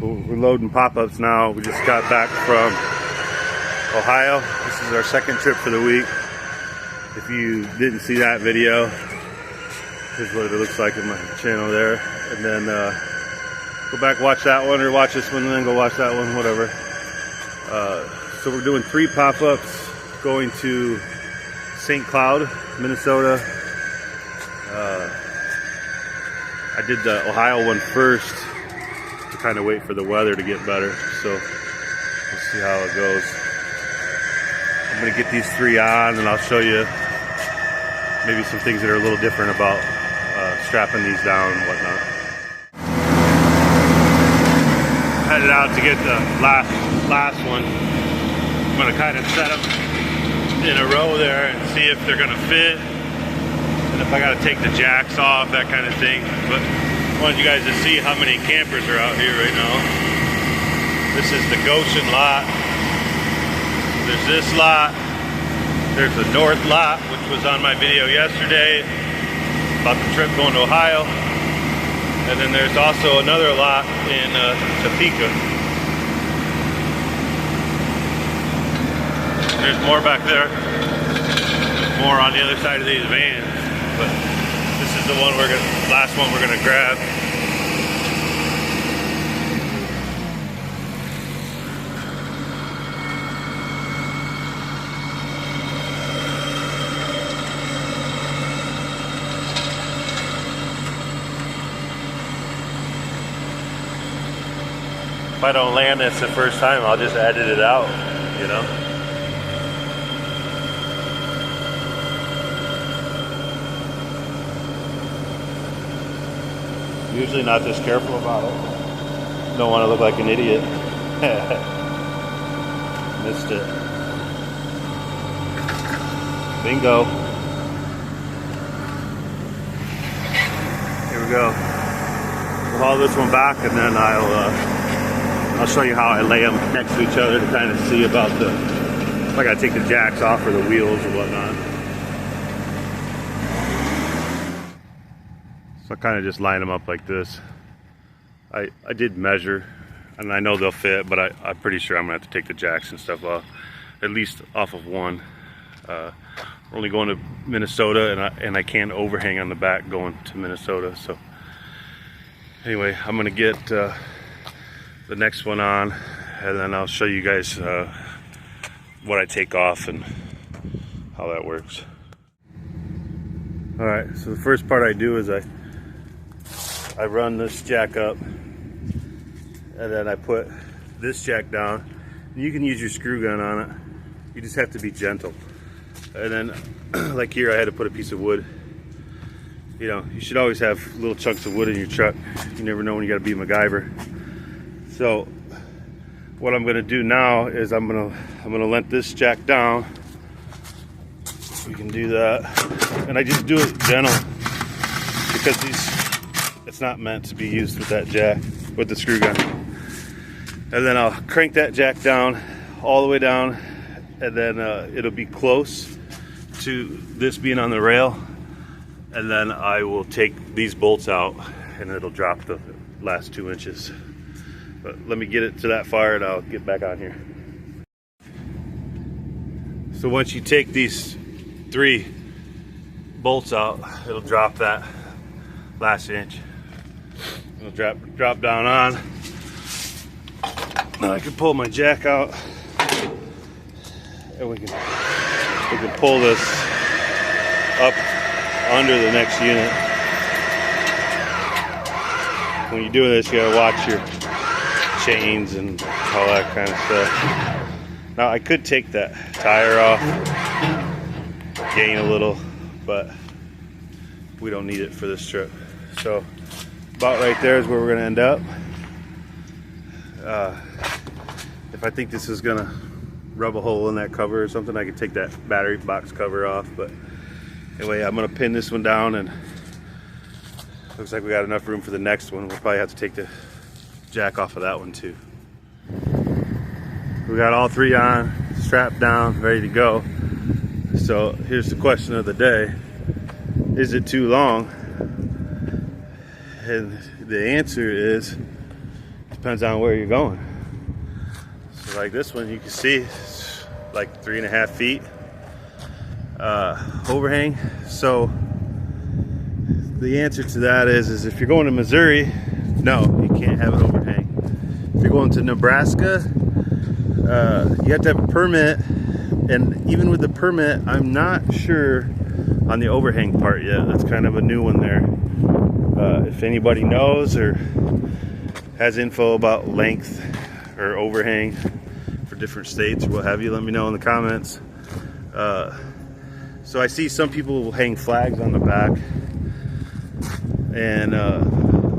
we're loading pop-ups now. We just got back from Ohio. This is our second trip for the week. If you didn't see that video, here's what it looks like in my channel there. And then go back, watch that one, or watch this one, and then go watch that one, whatever. So we're doing 3 pop-ups, going to St. Cloud, Minnesota. I did the Ohio one first to kind of wait for the weather to get better, so we'll see how it goes. I'm going to get these 3 on, and I'll show you maybe some things that are a little different about strapping these down and whatnot. Headed out to get the last one. I'm going to kind of set them in a row there and see if they're going to fit. And if I got to take the jacks off, that kind of thing. But I wanted you guys to see how many campers are out here right now. This is the Goshen lot. There's this lot. There's the north lot, which was on my video yesterday about the trip going to Ohio. And then there's also another lot in Topeka. There's more back there. There's more on the other side of these vans. But this is the one last one we're gonna grab. If I don't land this the first time, I'll just edit it out, you know? Usually not this careful about it. Don't want to look like an idiot. Missed it. Bingo. Here we go. We'll haul this one back, and then I'll show you how I lay them next to each other to kind of see about if I gotta take the jacks off or the wheels or whatnot. So I kind of just line them up like this. I did measure, and I know they'll fit, but I'm pretty sure I'm gonna have to take the jacks and stuff off, at least off of one. We're only going to Minnesota, and I can't overhang on the back going to Minnesota. So anyway, I'm gonna get the next one on, and then I'll show you guys what I take off and how that works. All right, so the first part I do is I run this jack up, and then I put this jack down. You can use your screw gun on it. You just have to be gentle. And then, like here, I had to put a piece of wood. You know, you should always have little chunks of wood in your truck. You never know when you got to be MacGyver. So, what I'm gonna do now is I'm gonna let this jack down. You can do that, and I just do it gentle because it's not meant to be used with that jack, with the screw gun. And then I'll crank that jack down, all the way down, and then it'll be close to this being on the rail. And then I will take these bolts out, and it'll drop the last 2 inches. But let me get it to that far, and I'll get back on here. So once you take these 3 bolts out, it'll drop that last inch. It'll drop down on. Now I can pull my jack out, and we can pull this up under the next unit. When you're doing this, you gotta watch your chains and all that kind of stuff. Now I could take that tire off, gain a little, but we don't need it for this trip. So about right there is where we're gonna end up. If I think this is gonna rub a hole in that cover or something, I could take that battery box cover off. But anyway, I'm gonna pin this one down, and looks like we got enough room for the next one. We'll probably have to take the jack off of that one too. We got all 3 on, strapped down, ready to go. So here's the question of the day. Is it too long? And the answer is depends on where you're going. So like this one, you can see it's like 3.5 feet overhang. So the answer to that is if you're going to Missouri, no, you can't have an overhang. If you're going to Nebraska, you have to have a permit, and even with the permit, I'm not sure on the overhang part yet. That's kind of a new one there. If anybody knows or has info about length or overhang for different states or what have you, let me know in the comments. So I see some people will hang flags on the back, and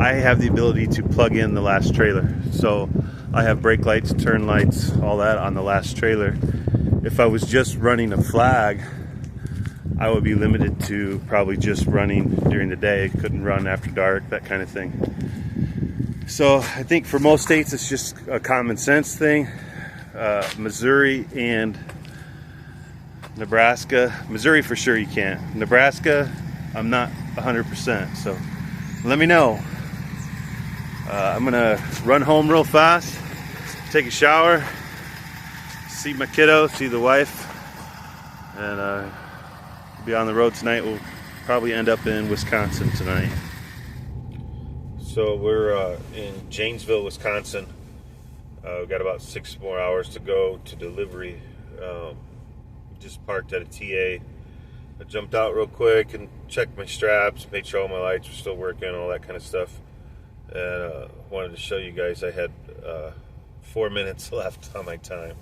I have the ability to plug in the last trailer. So I have brake lights, turn lights, all that on the last trailer. If I was just running a flag, I would be limited to probably just running during the day. Couldn't run after dark, that kind of thing. So I think for most states, it's just a common sense thing. Missouri and Nebraska. Missouri for sure you can't. Nebraska, I'm not 100%. So let me know. I'm gonna run home real fast, take a shower, see my kiddo, see the wife, and be on the road tonight. We'll probably end up in Wisconsin tonight. So we're in Janesville, Wisconsin. We've got about 6 more hours to go to delivery. Just parked at a TA. I jumped out real quick and checked my straps, made sure all my lights were still working, all that kind of stuff. And wanted to show you guys I had 4 minutes left on my time.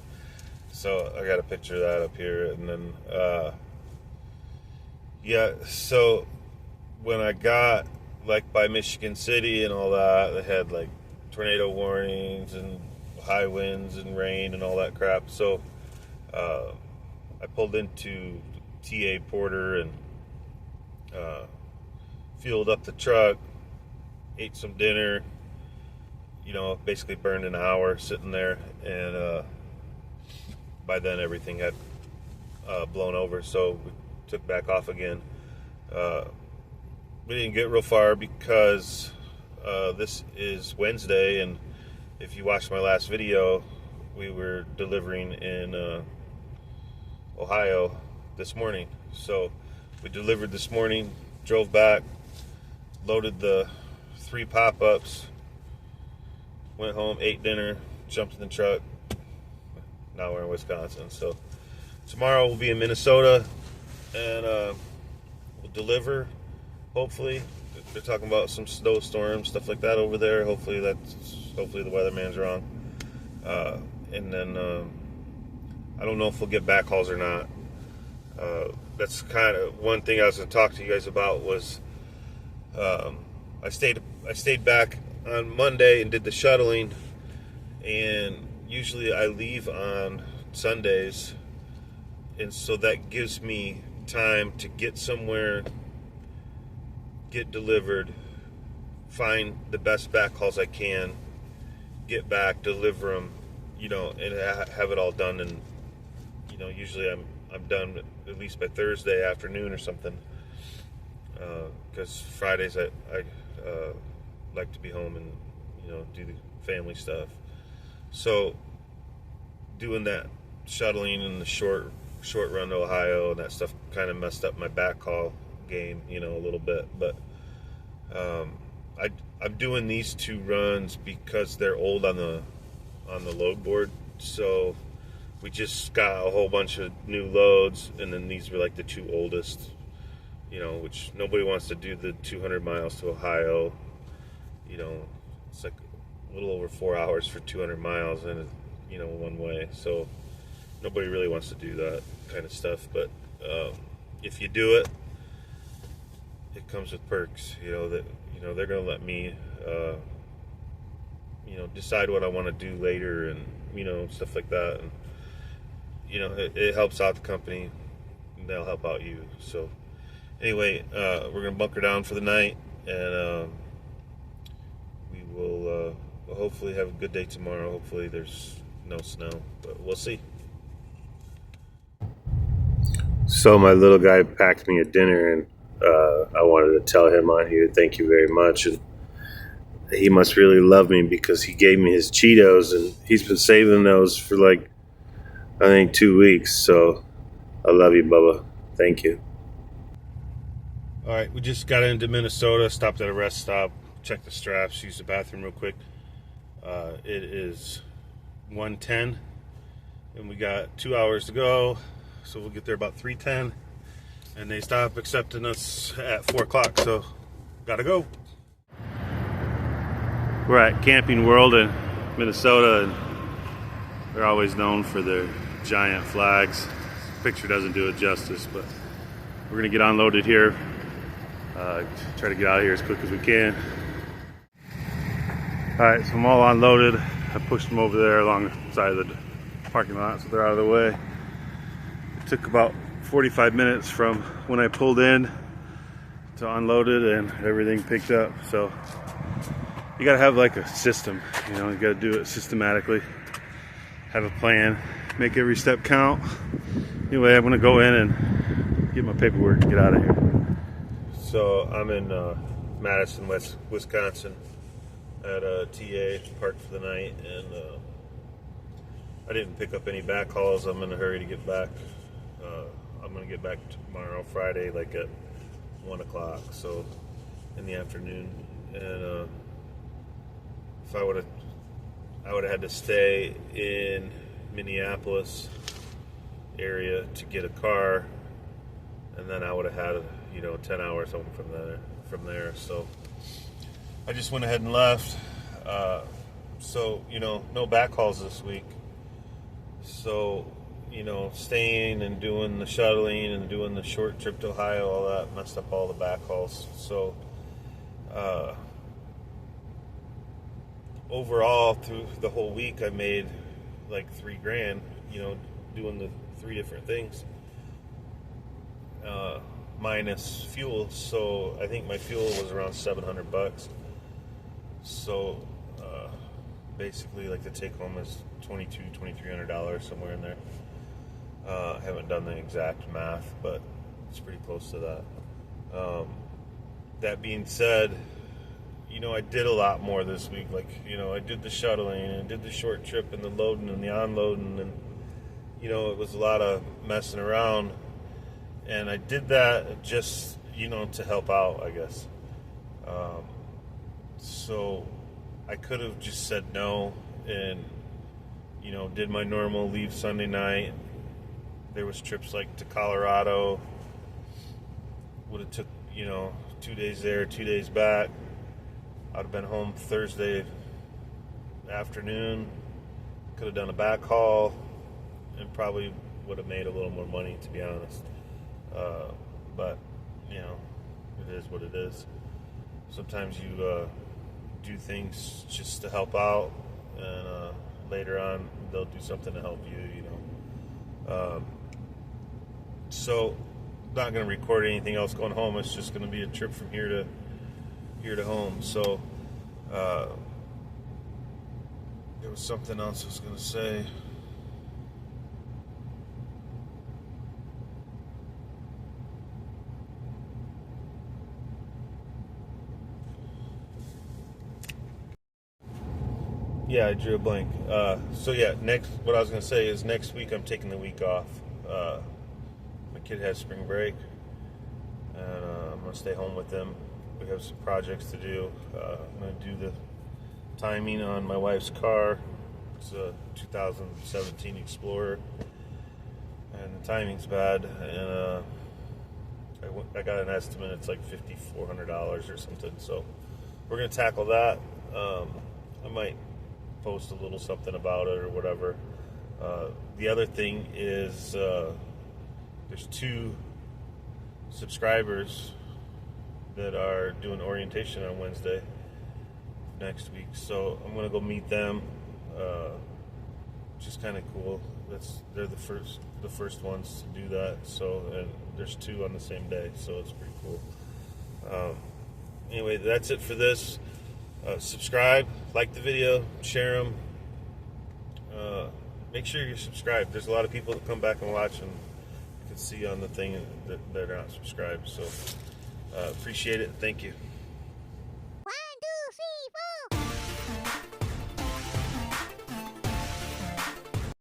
So I got a picture of that up here. And then, yeah, so when I got like by Michigan City and all that, they had like tornado warnings and high winds and rain and all that crap. So I pulled into TA Porter and fueled up the truck, ate some dinner, you know, basically burned an hour sitting there, and by then everything had blown over, so we took back off again. We didn't get real far because this is Wednesday, and if you watched my last video, we were delivering in Ohio this morning. So we delivered this morning, drove back, loaded the 3 pop-ups, went home, ate dinner, jumped in the truck. Now we're in Wisconsin. So tomorrow we'll be in Minnesota, and we'll deliver, hopefully. They're talking about some snowstorms, stuff like that over there. Hopefully the weatherman's wrong. And then I don't know if we'll get backhauls or not. That's kind of one thing I was going to talk to you guys about was I stayed back on Monday and did the shuttling, and usually I leave on Sundays, and so that gives me time to get somewhere, get delivered, find the best backhauls I can, get back, deliver them, you know, and have it all done. And you know, usually I'm done at least by Thursday afternoon or something, because Fridays I like to be home and, you know, do the family stuff. So doing that shuttling and the short run to Ohio and that stuff kind of messed up my backhaul game, you know, a little bit. But I'm doing these 2 runs because they're old on the load board. So we just got a whole bunch of new loads, and then these were like the 2 oldest, you know, which nobody wants to do the 200 miles to Ohio. You know, it's like a little over 4 hours for 200 miles, and, you know, one way. So nobody really wants to do that kind of stuff. But if you do it, it comes with perks. You know that, you know, they're going to let me, you know, decide what I want to do later, and, you know, stuff like that. And, you know, it helps out the company, and they'll help out you. So anyway, we're going to bunker down for the night, and we will hopefully have a good day tomorrow. Hopefully there's no snow, but we'll see. So my little guy packed me a dinner, and I wanted to tell him on here, thank you very much. And he must really love me because he gave me his Cheetos, and he's been saving those for like, I think 2 weeks. So I love you, Bubba. Thank you. All right, we just got into Minnesota, stopped at a rest stop, checked the straps, used the bathroom real quick. It is 1:10, and we got 2 hours to go, so we'll get there about 3:10, and they stop accepting us at 4 o'clock, so gotta go. We're at Camping World in Minnesota, and they're always known for their giant flags. This picture doesn't do it justice, but we're gonna get unloaded here. Try to get out of here as quick as we can. Alright, so I'm all unloaded. I pushed them over there along the side of the parking lot so they're out of the way. It took about 45 minutes from when I pulled in to unload it, and everything picked up. So you gotta have like a system, you know, you gotta do it systematically, have a plan, make every step count. Anyway, I'm gonna go in and get my paperwork and get out of here. So I'm in Madison, Wisconsin at TA, parked for the night, and I didn't pick up any backhauls. I'm in a hurry to get back. I'm gonna get back tomorrow, Friday, like at 1 o'clock, so in the afternoon. And if I would have had to stay in Minneapolis area to get a car, and then I would have had, you know, 10 hours home from there. So I just went ahead and left. So, you know, no backhauls this week. So, you know, staying and doing the shuttling and doing the short trip to Ohio, all that messed up all the backhauls. So, overall, through the whole week, I made like $3,000, you know, doing the 3 different things. Minus fuel, so I think my fuel was around $700. So basically, like the take home is $2,300 somewhere in there. I haven't done the exact math, but it's pretty close to that. That being said, you know, I did a lot more this week. Like, you know, I did the shuttling and I did the short trip and the loading and the unloading, and you know, it was a lot of messing around. And I did that just, you know, to help out, I guess. So I could have just said no and, you know, did my normal leave Sunday night. There was trips like to Colorado. Would have took, you know, 2 days there, 2 days back. I'd have been home Thursday afternoon. Could have done a backhaul and probably would have made a little more money, to be honest. But, you know, it is what it is. Sometimes you do things just to help out, and later on they'll do something to help you, you know. So, not going to record anything else going home. It's just going to be a trip from here to home. So, there was something else I was going to say. Yeah, I drew a blank. So yeah, what I was going to say is next week I'm taking the week off. My kid has spring break, and I'm going to stay home with them. We have some projects to do. I'm going to do the timing on my wife's car. It's a 2017 Explorer, and the timing's bad, and I got an estimate. It's like $5,400 or something. So we're going to tackle that. I might post a little something about it or whatever. The other thing is there's 2 subscribers that are doing orientation on Wednesday next week, so I'm gonna go meet them, which is kind of cool. They're the first ones to do that. So, and there's 2 on the same day, so it's pretty cool. Anyway, that's it for this. Subscribe, like the video, share them. Make sure you're subscribed. There's a lot of people that come back and watch, and you can see on the thing that they're not subscribed. So appreciate it. Thank you.